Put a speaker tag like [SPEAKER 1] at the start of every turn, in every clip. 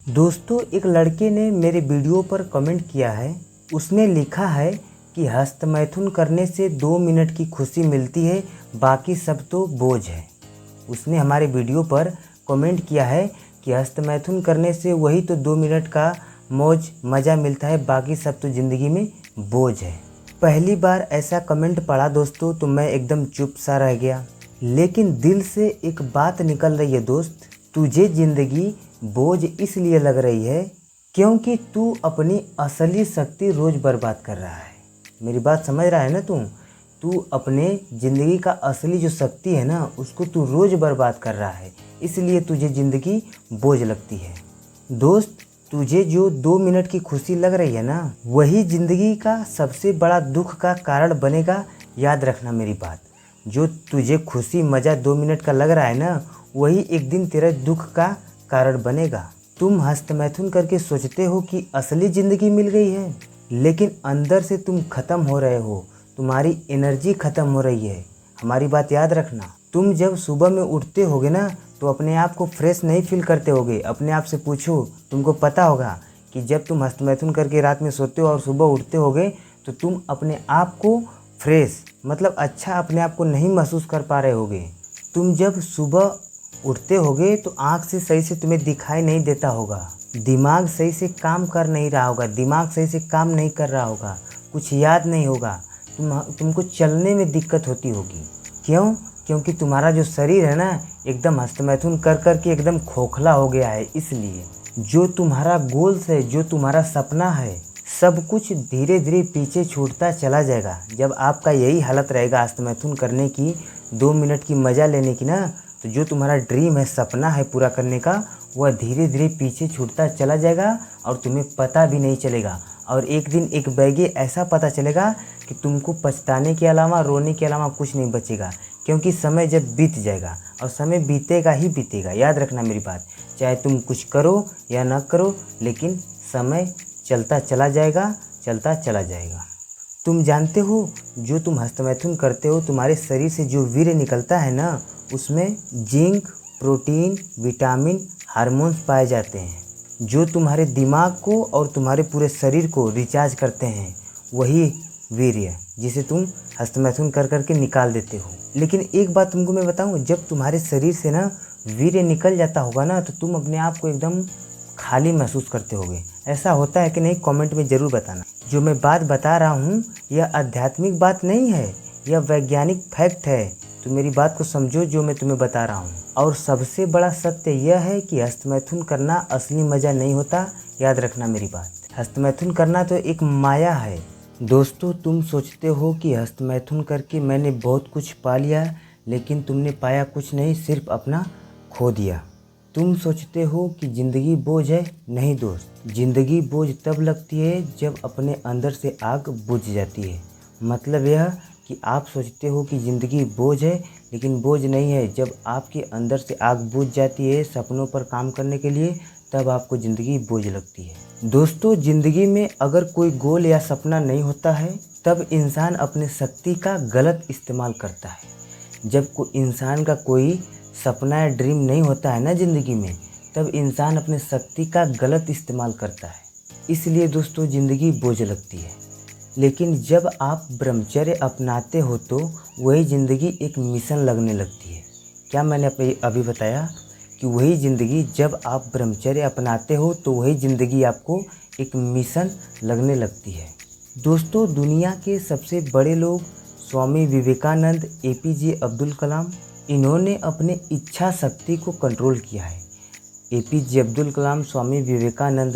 [SPEAKER 1] दोस्तों, एक लड़के ने मेरे वीडियो पर कमेंट किया है। उसने लिखा है कि हस्तमैथुन करने से 2 मिनट की खुशी मिलती है, बाकी सब तो बोझ है। उसने हमारे वीडियो पर कमेंट किया है कि हस्तमैथुन करने से वही तो 2 मिनट का मौज मज़ा मिलता है, बाकी सब तो ज़िंदगी में बोझ है। पहली बार ऐसा कमेंट पढ़ा दोस्तों तो मैं एकदम चुप सा रह गया, लेकिन दिल से एक बात निकल रही है दोस्त, तुझे ज़िंदगी बोझ इसलिए लग रही है क्योंकि तू अपनी असली शक्ति रोज़ बर्बाद कर रहा है। मेरी बात समझ रहा है ना तू अपने ज़िंदगी का असली जो शक्ति है ना, उसको तू रोज़ बर्बाद कर रहा है, इसलिए तुझे ज़िंदगी बोझ लगती है। दोस्त, तुझे जो 2 मिनट की खुशी लग रही है ना, वही ज़िंदगी का सबसे बड़ा दुख का कारण बनेगा। याद रखना मेरी बात, जो तुझे खुशी मज़ा 2 मिनट का लग रहा है ना, वही एक दिन तेरे दुख का कारण बनेगा। तुम हस्तमैथुन करके सोचते हो कि असली ज़िंदगी मिल गई है, लेकिन अंदर से तुम ख़त्म हो रहे हो, तुम्हारी एनर्जी ख़त्म हो रही है। हमारी बात याद रखना। तुम जब सुबह में उठते होगे ना, तो अपने आप को फ्रेश नहीं फील करते होगे। अपने आप से पूछो, तुमको पता होगा कि जब तुम हस्तमैथुन करके रात में सोते हो और सुबह उठते होगे, तो तुम अपने आप को फ्रेश मतलब अच्छा अपने आप को नहीं महसूस कर पा रहे होगे। तुम जब सुबह उठते होगे तो आँख से सही से तुम्हें दिखाई नहीं देता होगा, दिमाग सही से काम कर नहीं रहा होगा, दिमाग सही से काम नहीं कर रहा होगा, कुछ याद नहीं होगा, तुमको चलने में दिक्कत होती होगी। क्यों? क्योंकि तुम्हारा जो शरीर है ना, एकदम हस्तमैथुन कर कर के एकदम खोखला हो गया है। इसलिए जो तुम्हारा गोल्स है, जो तुम्हारा सपना है, सब कुछ धीरे धीरे पीछे छूटता चला जाएगा। जब आपका यही हालत रहेगा हस्तमैथुन करने की, 2 मिनट की मज़ा लेने की ना, तो जो तुम्हारा ड्रीम है, सपना है पूरा करने का, वह धीरे धीरे पीछे छूटता चला जाएगा और तुम्हें पता भी नहीं चलेगा। और एक दिन एक बैगे ऐसा पता चलेगा कि तुमको पछताने के अलावा, रोने के अलावा कुछ नहीं बचेगा। क्योंकि समय जब बीत जाएगा, और समय बीतेगा ही बीतेगा। याद रखना मेरी बात, चाहे तुम कुछ करो या ना करो, लेकिन समय चलता चला जाएगा, चलता चला जाएगा। तुम जानते हो, जो तुम हस्तमैथुन करते हो, तुम्हारे शरीर से जो वीर्य निकलता है ना, उसमें जिंक, प्रोटीन, विटामिन, हार्मोन्स पाए जाते हैं, जो तुम्हारे दिमाग को और तुम्हारे पूरे शरीर को रिचार्ज करते हैं। वही वीर्य जिसे तुम हस्तमैथुन कर कर के निकाल देते हो। लेकिन एक बात तुमको मैं बताऊं, जब तुम्हारे शरीर से ना वीर्य निकल जाता होगा ना, तो तुम अपने आप को एकदम खाली महसूस करते होगे। ऐसा होता है कि नहीं, कमेंट में ज़रूर बताना। जो मैं बात बता रहा हूँ, यह आध्यात्मिक बात नहीं है, यह वैज्ञानिक फैक्ट है। तो मेरी बात को समझो जो मैं तुम्हें बता रहा हूँ। और सबसे बड़ा सत्य यह है कि हस्तमैथुन करना असली मज़ा नहीं होता। याद रखना मेरी बात, हस्तमैथुन करना तो एक माया है। दोस्तों, तुम सोचते हो कि हस्तमैथुन करके मैंने बहुत कुछ पा लिया, लेकिन तुमने पाया कुछ नहीं, सिर्फ अपना खो दिया। तुम सोचते हो कि ज़िंदगी बोझ है। नहीं दोस्त, ज़िंदगी बोझ तब लगती है जब अपने अंदर से आग बुझ जाती है। मतलब यह कि आप सोचते हो कि ज़िंदगी बोझ है, लेकिन बोझ नहीं है। जब आपके अंदर से आग बुझ जाती है सपनों पर काम करने के लिए, तब आपको ज़िंदगी बोझ लगती है। दोस्तों, ज़िंदगी में अगर कोई गोल या सपना नहीं होता है, तब इंसान अपने शक्ति का गलत इस्तेमाल करता है। जब कोई इंसान का कोई सपना या ड्रीम नहीं होता है ना ज़िंदगी में, तब इंसान अपने शक्ति का गलत इस्तेमाल करता है। इसलिए दोस्तों, ज़िंदगी बोझ लगती है। लेकिन जब आप ब्रह्मचर्य अपनाते हो तो वही ज़िंदगी एक मिशन लगने लगती है। क्या मैंने अभी बताया कि वही ज़िंदगी, जब आप ब्रह्मचर्य अपनाते हो तो वही ज़िंदगी आपको एक मिशन लगने लगती है। दोस्तों, दुनिया के सबसे बड़े लोग स्वामी विवेकानंद, APJ अब्दुल कलाम, इन्होंने अपने इच्छा शक्ति को कंट्रोल किया है। APJ अब्दुल कलाम, स्वामी विवेकानंद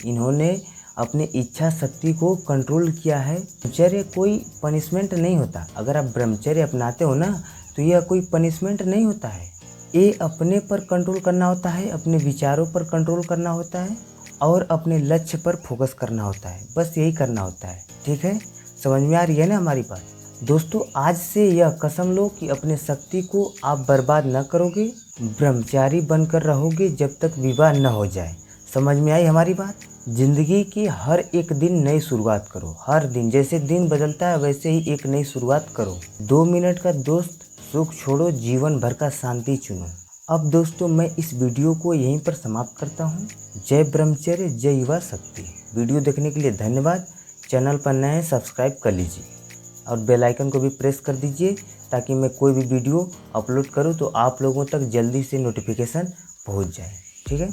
[SPEAKER 1] इन्होंने अपने इच्छा शक्ति को कंट्रोल किया है। ब्रह्मचर्य कोई पनिशमेंट नहीं होता। अगर आप ब्रह्मचर्य अपनाते हो ना, तो यह कोई पनिशमेंट नहीं होता है। ये अपने पर कंट्रोल करना होता है, अपने विचारों पर कंट्रोल करना होता है, और अपने लक्ष्य पर फोकस करना होता है। बस यही करना होता है। ठीक है, समझ में आ रही है ना हमारी बात? दोस्तों, आज से यह कसम लो कि अपने शक्ति को आप बर्बाद न करोगे, ब्रह्मचारी बनकर रहोगे जब तक विवाह न हो जाए। समझ में आई हमारी बात? जिंदगी की हर एक दिन नई शुरुआत करो। हर दिन जैसे दिन बदलता है वैसे ही एक नई शुरुआत करो। 2 मिनट का दोस्त सुख छोड़ो, जीवन भर का शांति चुनो। अब दोस्तों मैं इस वीडियो को यहीं पर समाप्त करता हूँ। जय ब्रह्मचर्य, जय युवा शक्ति। वीडियो देखने के लिए धन्यवाद। चैनल पर नए हैं सब्सक्राइब कर लीजिए और बेल आइकन को भी प्रेस कर दीजिए ताकि मैं कोई भी वीडियो अपलोड करूँ तो आप लोगों तक जल्दी से नोटिफिकेशन पहुँच जाए। ठीक है।